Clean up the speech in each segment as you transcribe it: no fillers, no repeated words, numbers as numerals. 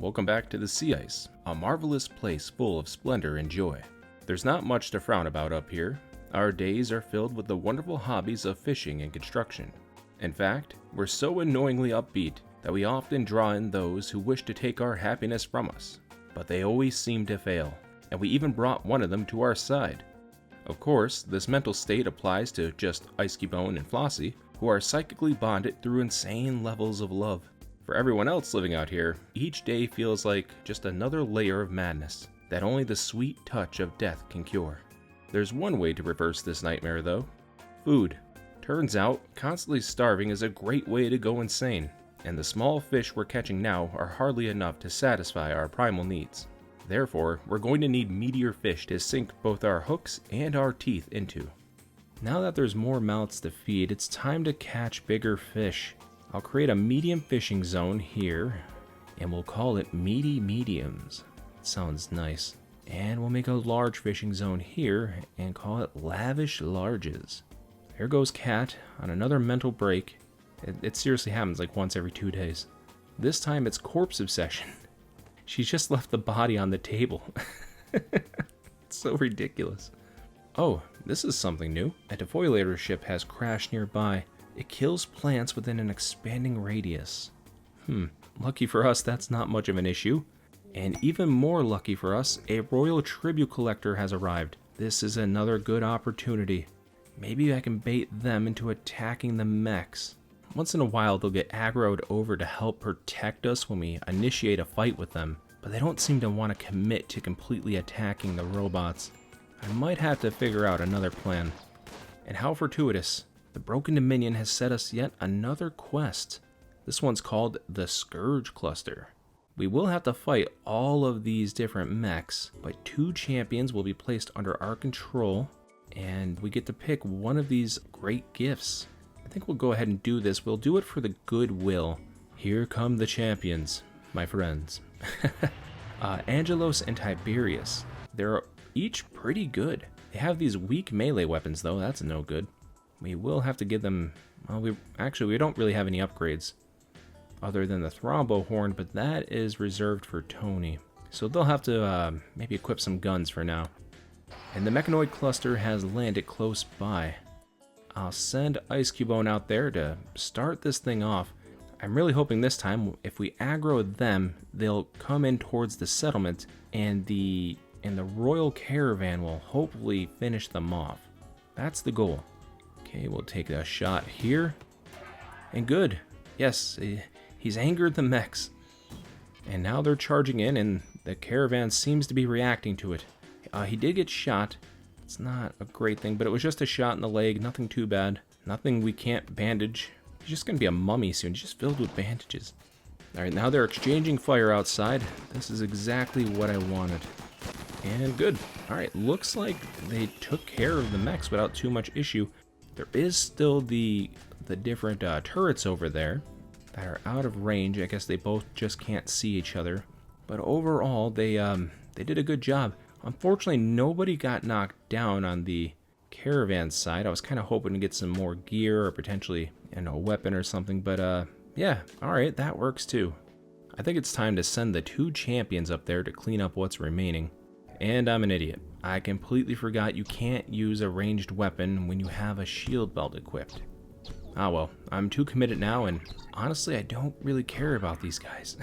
Welcome back to the Sea Ice, a marvelous place full of splendor and joy. There's not much to frown about up here. Our days are filled with the wonderful hobbies of fishing and construction. In fact, we're so annoyingly upbeat that we often draw in those who wish to take our happiness from us, but they always seem to fail, and we even brought one of them to our side. Of course, this mental state applies to just Icecubone and Flossie, who are psychically bonded through insane levels of love. For everyone else living out here, each day feels like just another layer of madness that only the sweet touch of death can cure. There's one way to reverse this nightmare though: food. Turns out, constantly starving is a great way to go insane, and the small fish we're catching now are hardly enough to satisfy our primal needs. Therefore, we're going to need meatier fish to sink both our hooks and our teeth into. Now that there's more mouths to feed, it's time to catch bigger fish. I'll create a medium fishing zone here, and we'll call it Meaty Mediums. Sounds nice. And we'll make a large fishing zone here and call it Lavish Larges. Here goes Cat on another mental break. It seriously happens like once every 2 days. This time it's corpse obsession. She just left the body on the table. It's so ridiculous. Oh, this is something new. A defoliator ship has crashed nearby. It kills plants within an expanding radius. Lucky for us, that's not much of an issue. And even more lucky for us, a royal tribute collector has arrived. This is another good opportunity. Maybe I can bait them into attacking the mechs. Once in a while, they'll get aggroed over to help protect us when we initiate a fight with them, but they don't seem to want to commit to completely attacking the robots. I might have to figure out another plan. And how fortuitous. The Broken Dominion has set us yet another quest. This one's called the Scourge Cluster. We will have to fight all of these different mechs, but 2 champions will be placed under our control, and we get to pick one of these great gifts. I think we'll go ahead and do this. We'll do it for the goodwill. Here come the champions, my friends. Angelos and Tiberius. They're each pretty good. They have these weak melee weapons though, that's no good. We will have to give them, well, we don't really have any upgrades other than the Thrombo Horn, but that is reserved for Tony. So they'll have to maybe equip some guns for now. And the mechanoid cluster has landed close by. I'll send Icecubone out there to start this thing off. I'm really hoping this time, if we aggro them, they'll come in towards the settlement, and the royal caravan will hopefully finish them off. That's the goal. Okay, we'll take a shot here. And good. Yes, he's angered the mechs. And now they're charging in, and the caravan seems to be reacting to it. He did get shot. It's not a great thing, but it was just a shot in the leg. Nothing too bad. Nothing we can't bandage. He's just going to be a mummy soon. He's just filled with bandages. Alright, now they're exchanging fire outside. This is exactly what I wanted. And good. Alright, looks like they took care of the mechs without too much issue. There is still the different turrets over there that are out of range. I guess they both just can't see each other. But overall, they did a good job. Unfortunately, nobody got knocked down on the caravan side. I was kind of hoping to get some more gear or potentially, a weapon or something. But yeah, alright, that works too. I think it's time to send the 2 champions up there to clean up what's remaining. And I'm an idiot. I completely forgot you can't use a ranged weapon when you have a shield belt equipped. Ah well, I'm too committed now, and honestly I don't really care about these guys.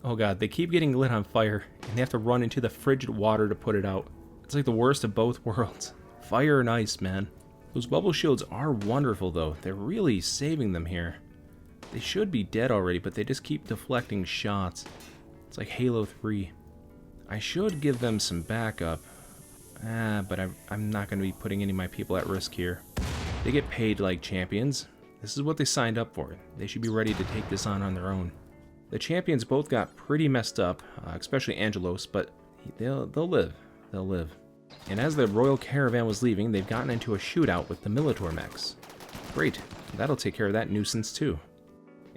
Oh god, they keep getting lit on fire, and they have to run into the frigid water to put it out. It's like the worst of both worlds. Fire and ice, man. Those bubble shields are wonderful though. They're really saving them here. They should be dead already, but they just keep deflecting shots. It's like Halo 3. I should give them some backup, but I'm not going to be putting any of my people at risk here. They get paid like champions. This is what they signed up for. They should be ready to take this on their own. The champions both got pretty messed up, especially Angelos, but they'll live. They'll live. And as the royal caravan was leaving, they've gotten into a shootout with the Militor mechs. Great, that'll take care of that nuisance too.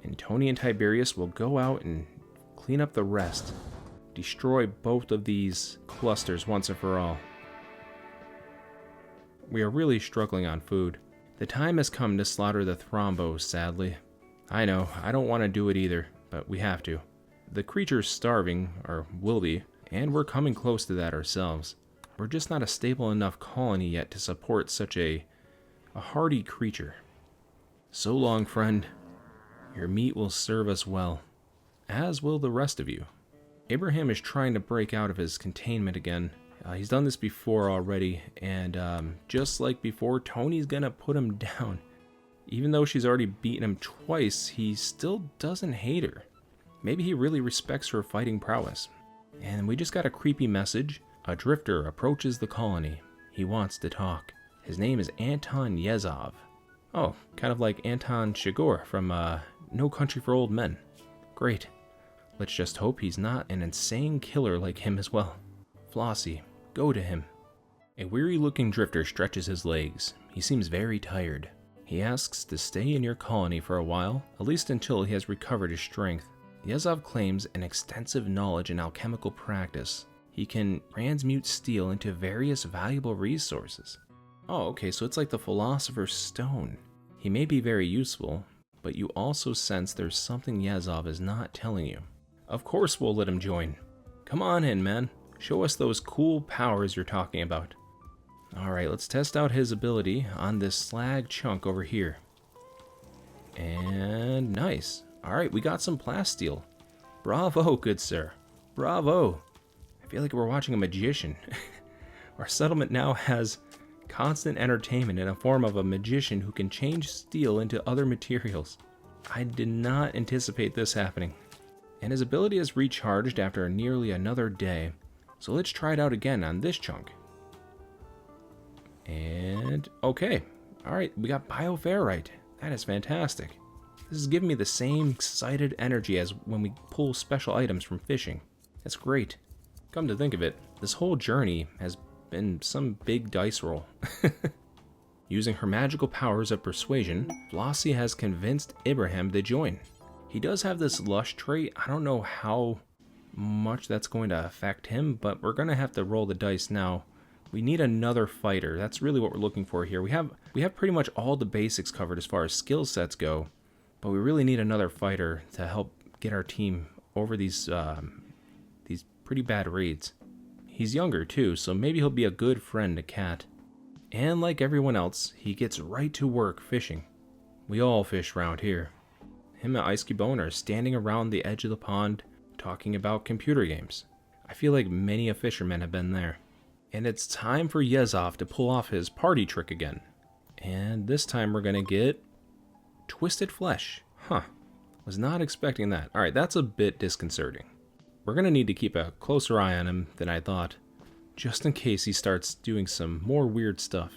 And Tony and Tiberius will go out and clean up the rest. Destroy both of these clusters once and for all. We are really struggling on food. The time has come to slaughter the Thrombos, sadly. I know, I don't want to do it either, but we have to. The creature's starving, or will be, and we're coming close to that ourselves. We're just not a stable enough colony yet to support such a hardy creature. So long, friend. Your meat will serve us well, as will the rest of you. Abraham is trying to break out of his containment again. He's done this before already, and just like before, Tony's gonna put him down. Even though she's already beaten him twice, he still doesn't hate her. Maybe he really respects her fighting prowess. And we just got a creepy message. A drifter approaches the colony. He wants to talk. His name is Anton Yezov. Oh, kind of like Anton Chigurh from No Country for Old Men. Great. Let's just hope he's not an insane killer like him as well. Flossie, go to him. A weary-looking drifter stretches his legs. He seems very tired. He asks to stay in your colony for a while, at least until he has recovered his strength. Yezov claims an extensive knowledge in alchemical practice. He can transmute steel into various valuable resources. Oh, okay, so it's like the Philosopher's Stone. He may be very useful, but you also sense there's something Yezov is not telling you. Of course we'll let him join. Come on in, man. Show us those cool powers you're talking about. Alright, let's test out his ability on this slag chunk over here. And nice. Alright, we got some plasteel. Bravo, good sir. Bravo. I feel like we're watching a magician. Our settlement now has constant entertainment in a form of a magician who can change steel into other materials. I did not anticipate this happening. And his ability is recharged after nearly another day. So let's try it out again on this chunk. And okay. Alright, we got bioferrite. That is fantastic. This is giving me the same excited energy as when we pull special items from fishing. That's great. Come to think of it, this whole journey has been some big dice roll. Using her magical powers of persuasion, Flossie has convinced Abraham to join. He does have this lush trait. I don't know how much that's going to affect him, but we're going to have to roll the dice now. We need another fighter. That's really what we're looking for here. We have pretty much all the basics covered as far as skill sets go, but we really need another fighter to help get our team over these pretty bad raids. He's younger too, so maybe he'll be a good friend to Cat. And like everyone else, he gets right to work fishing. We all fish around here. Him and Icecubone are standing around the edge of the pond talking about computer games. I feel like many a fisherman have been there. And it's time for Yezov to pull off his party trick again. And this time we're gonna get twisted flesh. Huh. Was not expecting that. Alright, that's a bit disconcerting. We're gonna need to keep a closer eye on him than I thought, just in case he starts doing some more weird stuff.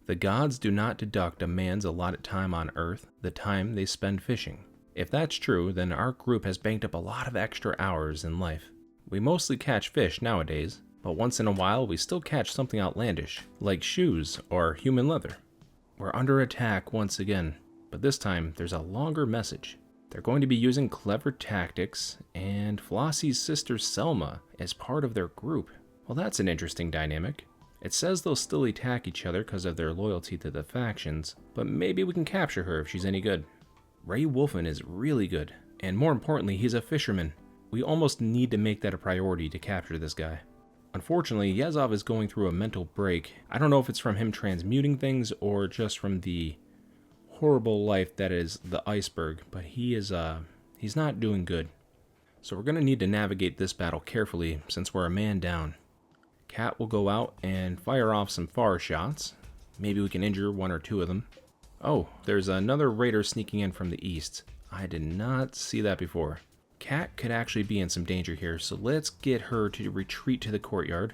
The gods do not deduct a man's allotted time on Earth, the time they spend fishing. If that's true, then our group has banked up a lot of extra hours in life. We mostly catch fish nowadays, but once in a while we still catch something outlandish, like shoes or human leather. We're under attack once again, but this time there's a longer message. They're going to be using clever tactics, and Flossie's sister Selma is part of their group. Well, that's an interesting dynamic. It says they'll still attack each other because of their loyalty to the factions, but maybe we can capture her if she's any good. Ray Wolfen is really good, and more importantly, he's a fisherman. We almost need to make that a priority to capture this guy. Unfortunately, Yezov is going through a mental break. I don't know if it's from him transmuting things or just from the horrible life that is the iceberg, but he's not doing good. So we're going to need to navigate this battle carefully since we're a man down. Cat will go out and fire off some far shots. Maybe we can injure one or two of them. Oh, there's another raider sneaking in from the east. I did not see that before. Cat could actually be in some danger here, so let's get her to retreat to the courtyard.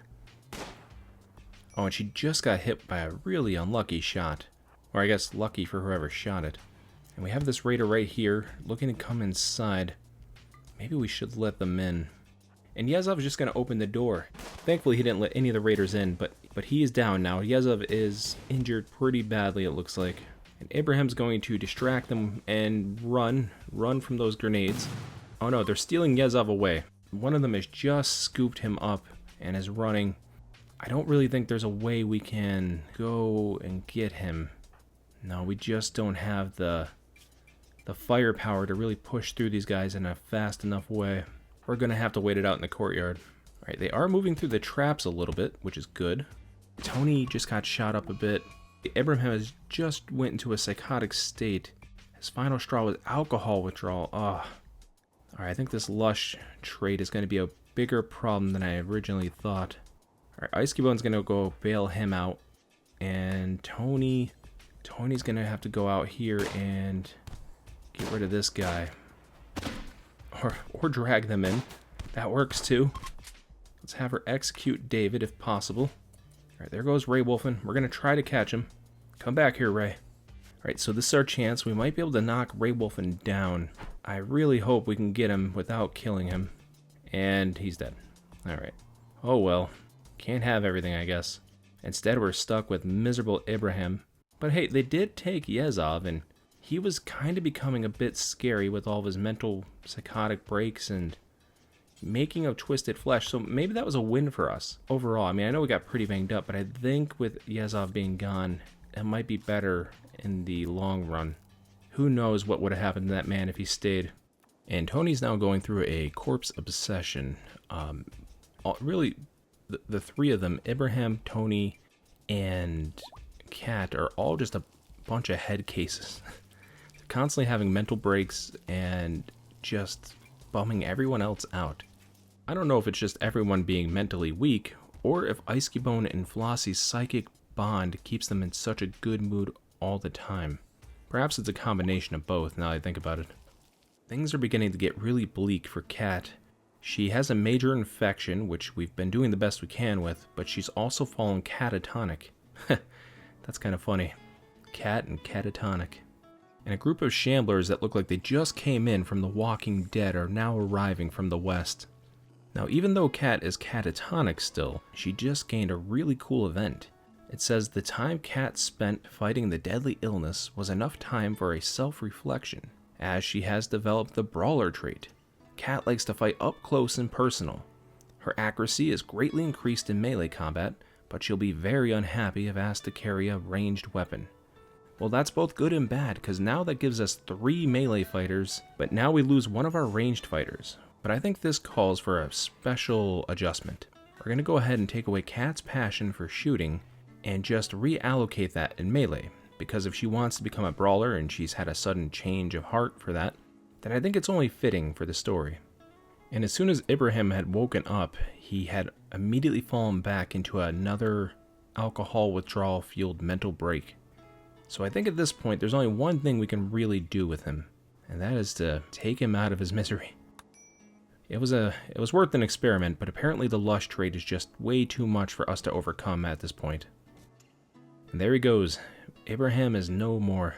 Oh, and she just got hit by a really unlucky shot. Or I guess lucky for whoever shot it. And we have this raider right here, looking to come inside. Maybe we should let them in. And Yezov is just going to open the door. Thankfully he didn't let any of the raiders in, but he is down now. Yezov is injured pretty badly, it looks like. And Abraham's going to distract them and run from those grenades. Oh no, they're stealing Yezov away. One of them has just scooped him up and is running. I don't really think there's a way we can go and get him. No, we just don't have the firepower to really push through these guys in a fast enough way. we're going to have to wait it out in the courtyard. All right, they are moving through the traps a little bit, which is good. Tony just got shot up a bit. Abraham has just went into a psychotic state. His final straw was alcohol withdrawal. All right, I think this lush trait is going to be a bigger problem than I originally thought. All right, Icecubone's going to go bail him out. And Tony's going to have to go out here and get rid of this guy. Or drag them in. That works too. Let's have her execute David if possible. Alright, there goes Ray Wolfen. We're going to try to catch him. Come back here, Ray. Alright, so this is our chance. We might be able to knock Ray Wolfen down. I really hope we can get him without killing him. And he's dead. Alright. Oh well. Can't have everything, I guess. Instead, we're stuck with miserable Abraham. But hey, they did take Yezov, and he was kind of becoming a bit scary with all of his mental psychotic breaks and making of twisted flesh, so maybe that was a win for us overall. I mean, I know we got pretty banged up, but I think with Yezov being gone, it might be better in the long run. Who knows what would have happened to that man if he stayed. And Tony's now going through a corpse obsession. Really, the three of them, Abraham, Tony, and Kat, are all just a bunch of head cases. They're constantly having mental breaks and just bumming everyone else out. I don't know if it's just everyone being mentally weak, or if Icecubone and Flossie's psychic bond keeps them in such a good mood all the time. Perhaps it's a combination of both, now I think about it. Things are beginning to get really bleak for Kat. She has a major infection, which we've been doing the best we can with, but she's also fallen catatonic. That's kind of funny. Cat and catatonic. And a group of shamblers that look like they just came in from The Walking Dead are now arriving from the west. Now, even though Kat is catatonic still, she just gained a really cool event. It says the time Kat spent fighting the deadly illness was enough time for a self-reflection, as she has developed the brawler trait. Kat likes to fight up close and personal. Her accuracy is greatly increased in melee combat, but she'll be very unhappy if asked to carry a ranged weapon. Well, that's both good and bad, because now that gives us 3 melee fighters, but now we lose one of our ranged fighters. But I think this calls for a special adjustment. We're going to go ahead and take away Kat's passion for shooting, and just reallocate that in melee, because if she wants to become a brawler and she's had a sudden change of heart for that, then I think it's only fitting for the story. And as soon as Abraham had woken up, he had immediately fallen back into another alcohol withdrawal fueled mental break. So I think at this point there's only one thing we can really do with him, and that is to take him out of his misery. It was worth an experiment, but apparently the lush trait is just way too much for us to overcome at this point. And there he goes. Abraham is no more.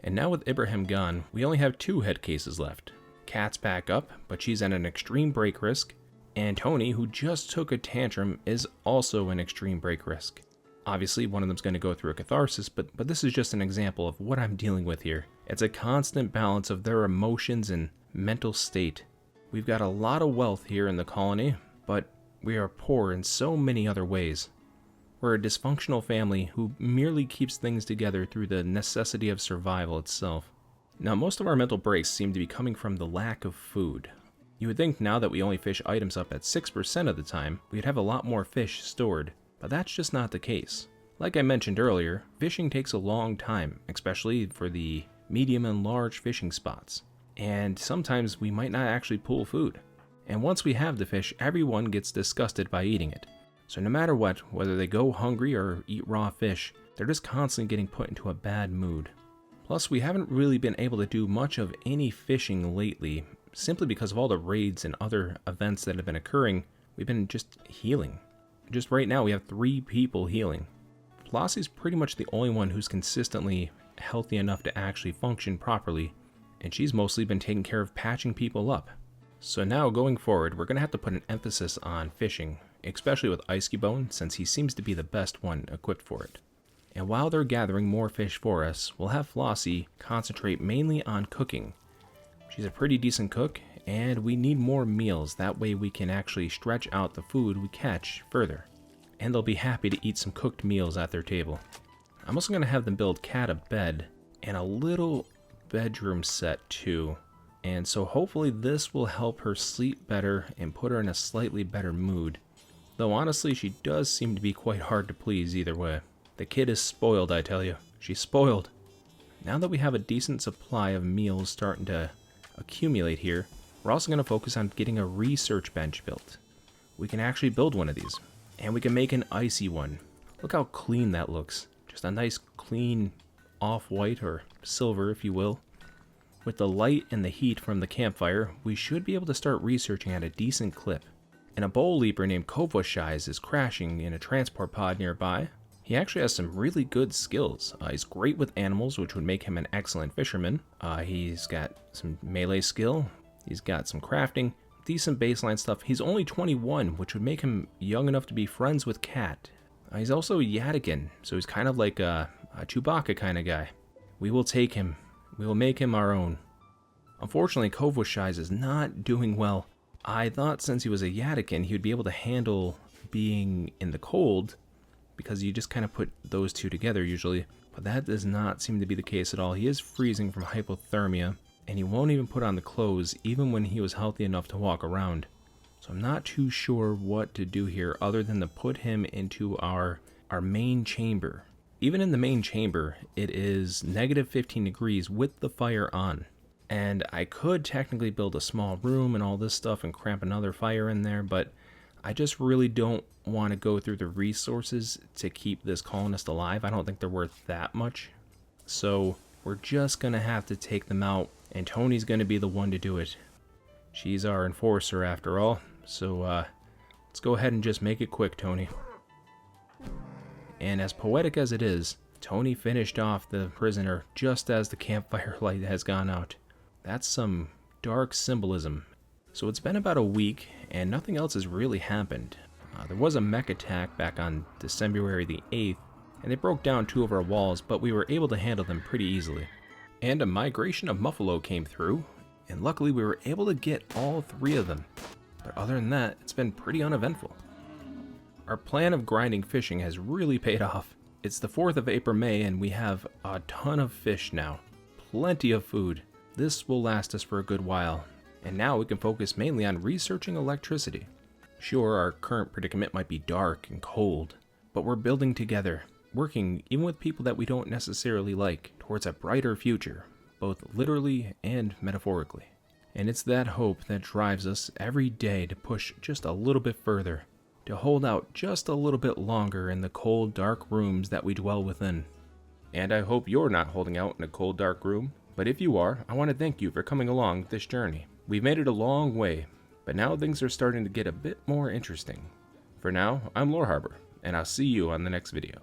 And now with Abraham gone, we only have 2 head cases left. Kat's back up, but she's at an extreme break risk, and Tony, who just took a tantrum, is also an extreme break risk. Obviously, one of them's going to go through a catharsis, but this is just an example of what I'm dealing with here. It's a constant balance of their emotions and mental state. We've got a lot of wealth here in the colony, but we are poor in so many other ways. We're a dysfunctional family who merely keeps things together through the necessity of survival itself. Now, most of our mental breaks seem to be coming from the lack of food. You would think now that we only fish items up at 6% of the time, we'd have a lot more fish stored, but that's just not the case. Like I mentioned earlier, fishing takes a long time, especially for the medium and large fishing spots. And sometimes we might not actually pull food. And once we have the fish, everyone gets disgusted by eating it. So no matter what, whether they go hungry or eat raw fish, they're just constantly getting put into a bad mood. Plus, we haven't really been able to do much of any fishing lately, simply because of all the raids and other events that have been occurring. We've been just healing. Just right now, we have 3 people healing. Flossie's pretty much the only one who's consistently healthy enough to actually function properly, and she's mostly been taking care of patching people up. So now, going forward, we're going to have to put an emphasis on fishing, especially with Icecubone, since he seems to be the best one equipped for it. And while they're gathering more fish for us, we'll have Flossie concentrate mainly on cooking. She's a pretty decent cook, and we need more meals, that way we can actually stretch out the food we catch further. And they'll be happy to eat some cooked meals at their table. I'm also going to have them build Kat a bed, and a little bedroom set too. And so hopefully this will help her sleep better and put her in a slightly better mood. Though honestly, she does seem to be quite hard to please either way. The kid is spoiled, I tell you. She's spoiled. Now that we have a decent supply of meals starting to accumulate here, we're also going to focus on getting a research bench built. We can actually build one of these, and we can make an icy one. Look how clean that looks. Just a nice clean off-white or silver, if you will. With the light and the heat from the campfire, we should be able to start researching at a decent clip. And a bowl leaper named Kovoshais is crashing in a transport pod nearby. He actually has some really good skills. He's great with animals, which would make him an excellent fisherman. He's got some melee skill. He's got some crafting, decent baseline stuff. He's only 21, which would make him young enough to be friends with Cat. He's also a Yadigan, so he's kind of like a Chewbacca kind of guy. We will take him. We will make him our own. Unfortunately, Kovoshais is not doing well. I thought since he was a Yadigan, he would be able to handle being in the cold, because you just kind of put those two together usually. But that does not seem to be the case at all. He is freezing from hypothermia, and he won't even put on the clothes even when he was healthy enough to walk around. So I'm not too sure what to do here other than to put him into our main chamber. Even in the main chamber, it is negative 15 degrees with the fire on. And I could technically build a small room and all this stuff and cramp another fire in there, but I just really don't want to go through the resources to keep this colonist alive. I don't think they're worth that much. So we're just going to have to take them out, and Tony's going to be the one to do it. She's our enforcer after all, so let's go ahead and just make it quick, Tony. And as poetic as it is, Tony finished off the prisoner just as the campfire light has gone out. That's some dark symbolism. So it's been about a week, and nothing else has really happened. There was a mech attack back on December the 8th, and they broke down 2 of our walls, but we were able to handle them pretty easily. And a migration of Muffalo came through, and luckily we were able to get all 3 of them. But other than that, it's been pretty uneventful. Our plan of grinding fishing has really paid off. It's the 4th of April, May, and we have a ton of fish now. Plenty of food. This will last us for a good while. And now we can focus mainly on researching electricity. Sure, our current predicament might be dark and cold, but we're building together, working even with people that we don't necessarily like, towards a brighter future, both literally and metaphorically. And it's that hope that drives us every day to push just a little bit further, to hold out just a little bit longer in the cold, dark rooms that we dwell within. And I hope you're not holding out in a cold, dark room, but if you are, I want to thank you for coming along this journey. We've made it a long way, but now things are starting to get a bit more interesting. For now, I'm Lore Harbor, and I'll see you on the next video.